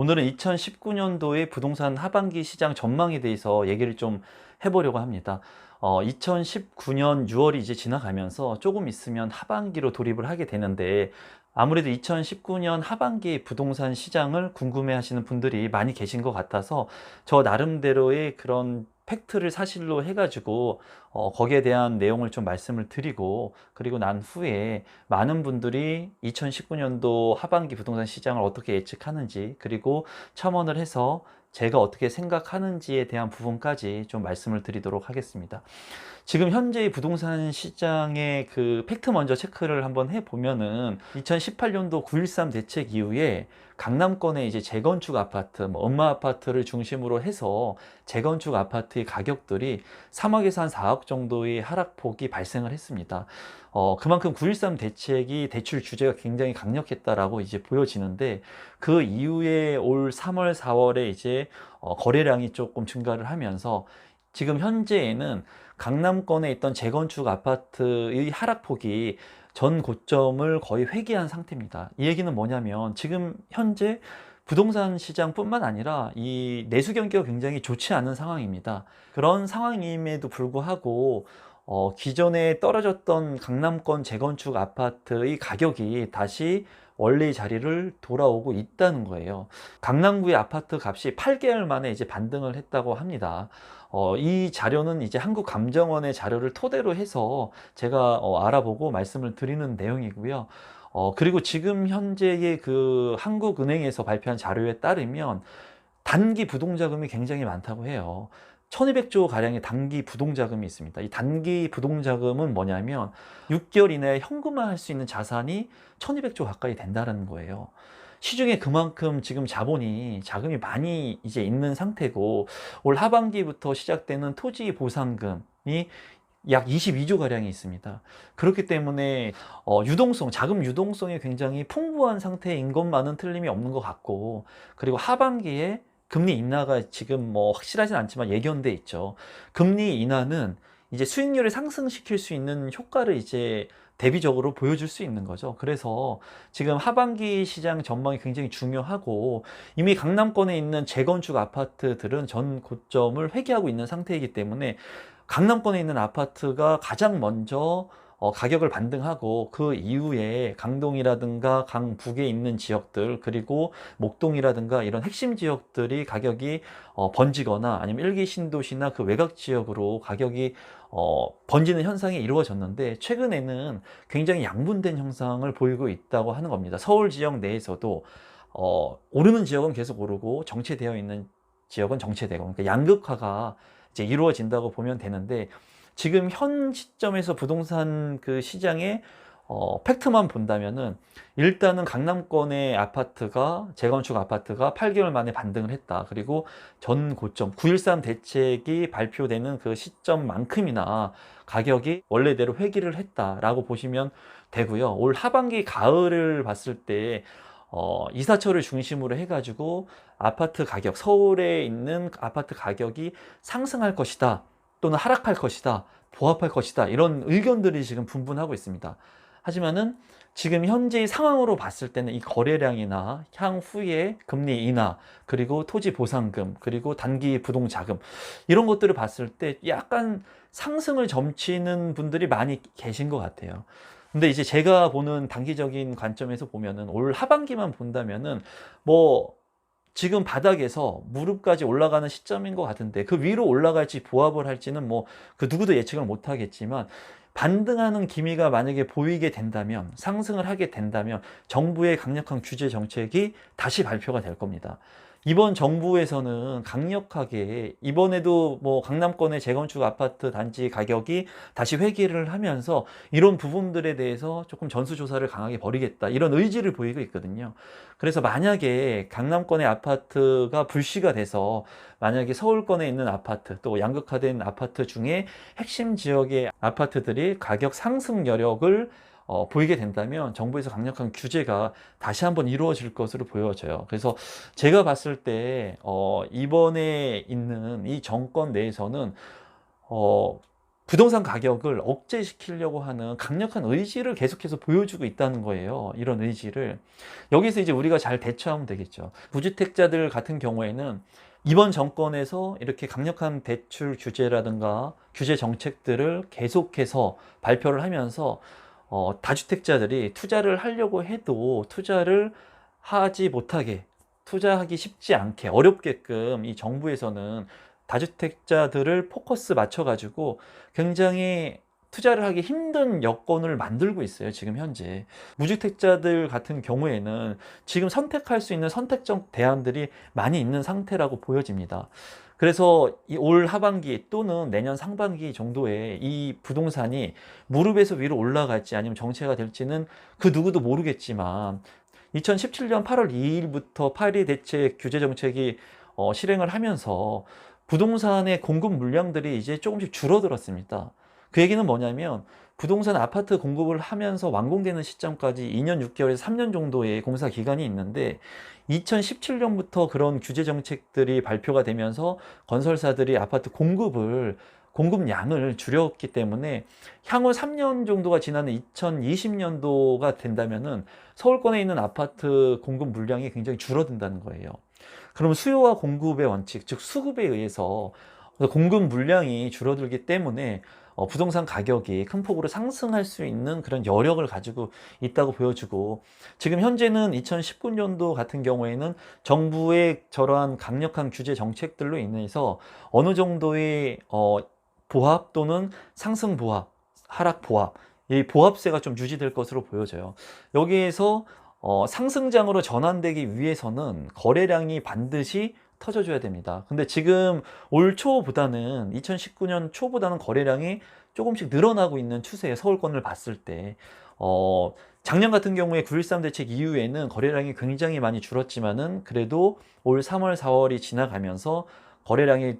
오늘은 2019년도의 부동산 하반기 시장 전망에 대해서 얘기를 좀 해보려고 합니다. 2019년 6월이 이제 지나가면서 조금 있으면 하반기로 돌입을 하게 되는데, 아무래도 2019년 하반기 부동산 시장을 궁금해 하시는 분들이 많이 계신 것 같아서 저 나름대로의 그런 팩트를 사실로 해가지고 거기에 대한 내용을 좀 말씀을 드리고, 그리고 난 후에 많은 분들이 2019년도 하반기 부동산 시장을 어떻게 예측하는지, 그리고 첨언을 해서 제가 어떻게 생각하는지에 대한 부분까지 좀 말씀을 드리도록 하겠습니다. 지금 현재의 부동산 시장의 그 팩트 먼저 체크를 한번 해보면은 2018년도 9.13 대책 이후에 강남권의 이제 재건축 아파트, 엄마 아파트를 중심으로 해서 재건축 아파트의 가격들이 3억에서 한 4억 정도의 하락폭이 발생을 했습니다. 그만큼 9.13 대책이 대출 규제가 굉장히 강력했다라고 이제 보여지는데, 그 이후에 올 3월, 4월에 이제 거래량이 조금 증가를 하면서 지금 현재에는 강남권에 있던 재건축 아파트의 하락폭이 전 고점을 거의 회귀한 상태입니다. 이 얘기는 뭐냐면 지금 현재 부동산 시장뿐만 아니라 이 내수 경기가 굉장히 좋지 않은 상황입니다. 그런 상황임에도 불구하고 기존에 떨어졌던 강남권 재건축 아파트의 가격이 다시 원래의 자리를 돌아오고 있다는 거예요. 강남구의 아파트 값이 8개월 만에 이제 반등을 했다고 합니다. 이 자료는 이제 한국감정원의 자료를 토대로 해서 제가 알아보고 말씀을 드리는 내용이고요. 그리고 지금 현재의 그 한국은행에서 발표한 자료에 따르면 단기 부동자금이 굉장히 많다고 해요. 1200조 가량의 단기 부동자금이 있습니다. 이 단기 부동자금은 뭐냐면 6개월 이내에 현금화할 수 있는 자산이 1200조 가까이 된다는 거예요. 시중에 그만큼 지금 자금이 많이 이제 있는 상태고, 올 하반기부터 시작되는 토지 보상금이 약 22조 가량이 있습니다. 그렇기 때문에 자금 유동성이 굉장히 풍부한 상태인 것만은 틀림이 없는 것 같고, 그리고 하반기에 금리 인하가 지금 뭐 확실하진 않지만 예견돼 있죠. 금리 인하는 이제 수익률을 상승시킬 수 있는 효과를 이제 대비적으로 보여줄 수 있는 거죠. 그래서 지금 하반기 시장 전망이 굉장히 중요하고, 이미 강남권에 있는 재건축 아파트들은 전 고점을 회귀하고 있는 상태이기 때문에 강남권에 있는 아파트가 가장 먼저 가격을 반등하고, 그 이후에 강동이라든가 강북에 있는 지역들, 그리고 목동이라든가 이런 핵심 지역들이 가격이 번지거나 아니면 일기 신도시나 그 외곽 지역으로 가격이 번지는 현상이 이루어졌는데, 최근에는 굉장히 양분된 형상을 보이고 있다고 하는 겁니다. 서울 지역 내에서도 오르는 지역은 계속 오르고 정체되어 있는 지역은 정체되고, 그러니까 양극화가 이제 이루어진다고 보면 되는데, 지금 현 시점에서 부동산 그 시장의 팩트만 본다면은 일단은 강남권의 재건축 아파트가 8개월 만에 반등을 했다. 그리고 전 고점 9.13 대책이 발표되는 그 시점만큼이나 가격이 원래대로 회귀를 했다라고 보시면 되고요. 올 하반기 가을을 봤을 때 이사철을 중심으로 해가지고 아파트 가격, 서울에 있는 아파트 가격이 상승할 것이다, 또는 하락할 것이다, 보합할 것이다, 이런 의견들이 지금 분분하고 있습니다. 하지만은 지금 현재의 상황으로 봤을 때는 이 거래량이나 향후에 금리 인하, 그리고 토지 보상금, 그리고 단기 부동 자금, 이런 것들을 봤을 때 약간 상승을 점치는 분들이 많이 계신 것 같아요. 근데 이제 제가 보는 단기적인 관점에서 보면은 올 하반기만 본다면은 뭐 지금 바닥에서 무릎까지 올라가는 시점인 것 같은데, 그 위로 올라갈지 보합을 할지는 뭐 그 누구도 예측을 못 하겠지만, 반등하는 기미가 만약에 보이게 된다면, 상승을 하게 된다면 정부의 강력한 규제 정책이 다시 발표가 될 겁니다. 이번 정부에서는 강력하게, 이번에도 뭐 강남권의 재건축 아파트 단지 가격이 다시 회귀를 하면서 이런 부분들에 대해서 조금 전수조사를 강하게 벌이겠다, 이런 의지를 보이고 있거든요. 그래서 만약에 강남권의 아파트가 불씨가 돼서, 만약에 서울권에 있는 아파트, 또 양극화된 아파트 중에 핵심 지역의 아파트들이 가격 상승 여력을 보이게 된다면 정부에서 강력한 규제가 다시 한번 이루어질 것으로 보여져요. 그래서 제가 봤을 때 이번에 있는 이 정권 내에서는 어, 부동산 가격을 억제시키려고 하는 강력한 의지를 계속해서 보여주고 있다는 거예요. 이런 의지를. 여기서 이제 우리가 잘 대처하면 되겠죠. 무주택자들 같은 경우에는 이번 정권에서 이렇게 강력한 대출 규제라든가 규제 정책들을 계속해서 발표를 하면서 다주택자들이 투자를 하려고 해도 투자를 하지 못하게, 투자하기 쉽지 않게, 어렵게끔 이 정부에서는 다주택자들을 포커스 맞춰가지고 굉장히 투자를 하기 힘든 여건을 만들고 있어요. 지금 현재 무주택자들 같은 경우에는 지금 선택할 수 있는 선택적 대안들이 많이 있는 상태라고 보여집니다. 그래서 이 올 하반기 또는 내년 상반기 정도에 이 부동산이 무릎에서 위로 올라갈지 아니면 정체가 될지는 그 누구도 모르겠지만 2017년 8월 2일부터 파리 대책 규제 정책이 실행을 하면서 부동산의 공급 물량들이 이제 조금씩 줄어들었습니다. 그 얘기는 뭐냐면 부동산 아파트 공급을 하면서 완공되는 시점까지 2년 6개월에서 3년 정도의 공사 기간이 있는데 2017년부터 그런 규제 정책들이 발표가 되면서 건설사들이 아파트 공급량을 줄였기 때문에 향후 3년 정도가 지나는 2020년도가 된다면은 서울권에 있는 아파트 공급 물량이 굉장히 줄어든다는 거예요. 그럼 수요와 공급의 원칙, 즉 수급에 의해서 공급 물량이 줄어들기 때문에 부동산 가격이 큰 폭으로 상승할 수 있는 그런 여력을 가지고 있다고 보여주고, 지금 현재는 2019년도 같은 경우에는 정부의 저러한 강력한 규제 정책들로 인해서 어느 정도의 보합 또는 상승 보합, 하락 보합, 이 보합세가 좀 유지될 것으로 보여져요. 여기에서 상승장으로 전환되기 위해서는 거래량이 반드시 터져줘야 됩니다. 근데 지금 올 초보다는 2019년 초보다는 거래량이 조금씩 늘어나고 있는 추세에 서울권을 봤을 때 작년 같은 경우에 9.13 대책 이후에는 거래량이 굉장히 많이 줄었지만은 그래도 올 3월 4월이 지나가면서 거래량이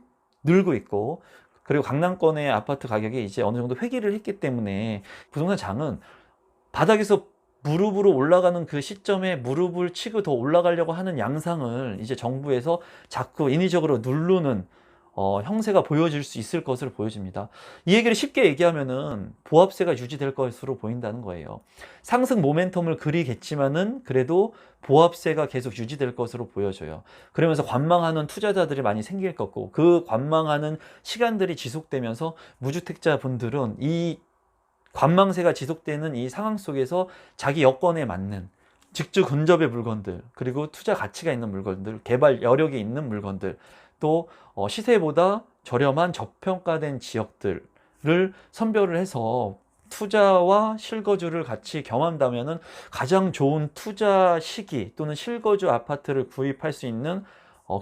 늘고 있고, 그리고 강남권의 아파트 가격이 이제 어느 정도 회귀를 했기 때문에 부동산 장은 바닥에서 무릎으로 올라가는 그 시점에 무릎을 치고 더 올라가려고 하는 양상을 이제 정부에서 자꾸 인위적으로 누르는 형세가 보여질 수 있을 것으로 보여집니다. 이 얘기를 쉽게 얘기하면은 보합세가 유지될 것으로 보인다는 거예요. 상승 모멘텀을 그리겠지만은 그래도 보합세가 계속 유지될 것으로 보여져요. 그러면서 관망하는 투자자들이 많이 생길 거고, 그 관망하는 시간들이 지속되면서 무주택자 분들은 이 관망세가 지속되는 이 상황 속에서 자기 여건에 맞는 직주 근접의 물건들, 그리고 투자 가치가 있는 물건들, 개발 여력이 있는 물건들, 또 시세보다 저렴한 저평가된 지역들을 선별을 해서 투자와 실거주를 같이 경험한다면은 가장 좋은 투자 시기 또는 실거주 아파트를 구입할 수 있는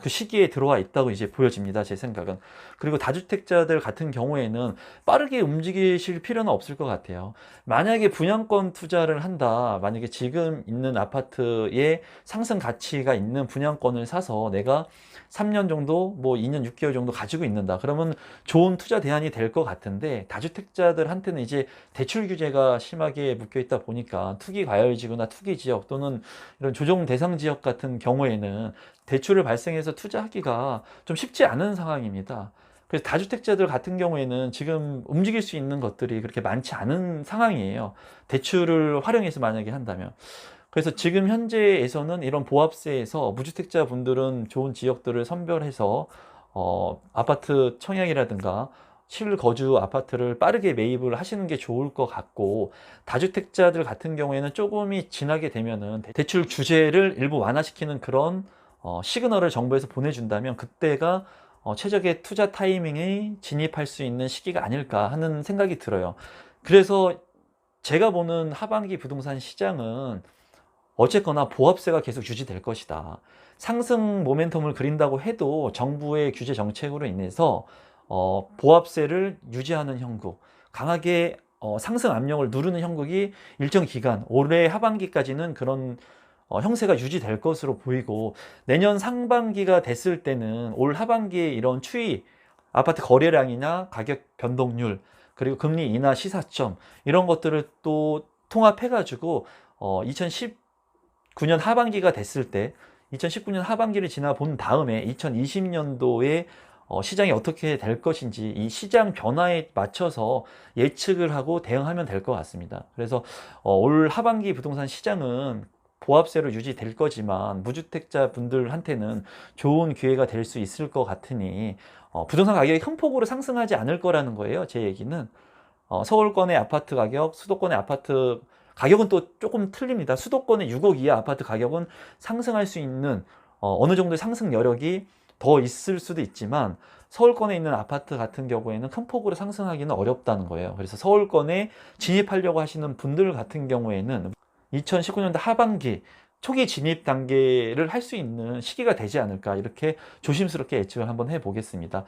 그 시기에 들어와 있다고 이제 보여집니다. 제 생각은. 그리고 다주택자들 같은 경우에는 빠르게 움직이실 필요는 없을 것 같아요. 만약에 분양권 투자를 한다, 만약에 지금 있는 아파트에 상승 가치가 있는 분양권을 사서 내가 3년 정도, 뭐 2년 6개월 정도 가지고 있는다, 그러면 좋은 투자 대안이 될 것 같은데, 다주택자들한테는 이제 대출 규제가 심하게 묶여 있다 보니까 투기 과열지구나 투기 지역 또는 이런 조정 대상 지역 같은 경우에는 대출을 발생해서 투자하기가 좀 쉽지 않은 상황입니다. 그래서 다주택자들 같은 경우에는 지금 움직일 수 있는 것들이 그렇게 많지 않은 상황이에요. 대출을 활용해서 만약에 한다면. 그래서 지금 현재에서는 이런 보합세에서 무주택자 분들은 좋은 지역들을 선별해서 아파트 청약이라든가 실거주 아파트를 빠르게 매입을 하시는 게 좋을 것 같고, 다주택자들 같은 경우에는 조금이 지나게 되면은 대출 규제를 일부 완화시키는 그런 시그널을 정부에서 보내준다면 그때가 최적의 투자 타이밍에 진입할 수 있는 시기가 아닐까 하는 생각이 들어요. 그래서 제가 보는 하반기 부동산 시장은 어쨌거나 보합세가 계속 유지될 것이다. 상승 모멘텀을 그린다고 해도 정부의 규제 정책으로 인해서 보합세를 유지하는 형국, 강하게 상승 압력을 누르는 형국이 일정 기간, 올해 하반기까지는 그런 형세가 유지될 것으로 보이고, 내년 상반기가 됐을 때는 올 하반기에 이런 추이, 아파트 거래량이나 가격 변동률, 그리고 금리 인하 시사점, 이런 것들을 또 통합해가지고 2019년 하반기가 됐을 때, 2019년 하반기를 지나 본 다음에 2020년도에 시장이 어떻게 될 것인지 이 시장 변화에 맞춰서 예측을 하고 대응하면 될 것 같습니다. 그래서 올 하반기 부동산 시장은 보합세로 유지될 거지만 무주택자 분들한테는 좋은 기회가 될 수 있을 것 같으니 부동산 가격이 큰 폭으로 상승하지 않을 거라는 거예요. 제 얘기는 서울권의 아파트 가격, 수도권의 아파트 가격은 또 조금 틀립니다. 수도권의 6억 이하 아파트 가격은 상승할 수 있는 어느 정도의 상승 여력이 더 있을 수도 있지만 서울권에 있는 아파트 같은 경우에는 큰 폭으로 상승하기는 어렵다는 거예요. 그래서 서울권에 진입하려고 하시는 분들 같은 경우에는 2019년도 하반기 초기 진입 단계를 할 수 있는 시기가 되지 않을까 이렇게 조심스럽게 예측을 한번 해보겠습니다.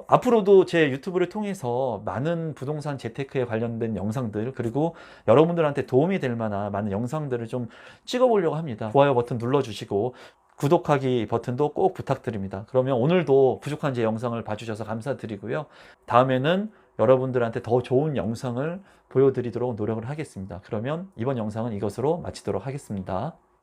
앞으로도 제 유튜브를 통해서 많은 부동산 재테크에 관련된 영상들 그리고 여러분들한테 도움이 될 만한 많은 영상들을 좀 찍어보려고 합니다. 좋아요 버튼 눌러주시고 구독하기 버튼도 꼭 부탁드립니다. 그러면 오늘도 부족한 제 영상을 봐주셔서 감사드리고요. 다음에는 여러분들한테 더 좋은 영상을 보여드리도록 노력을 하겠습니다. 그러면 이번 영상은 이것으로 마치도록 하겠습니다.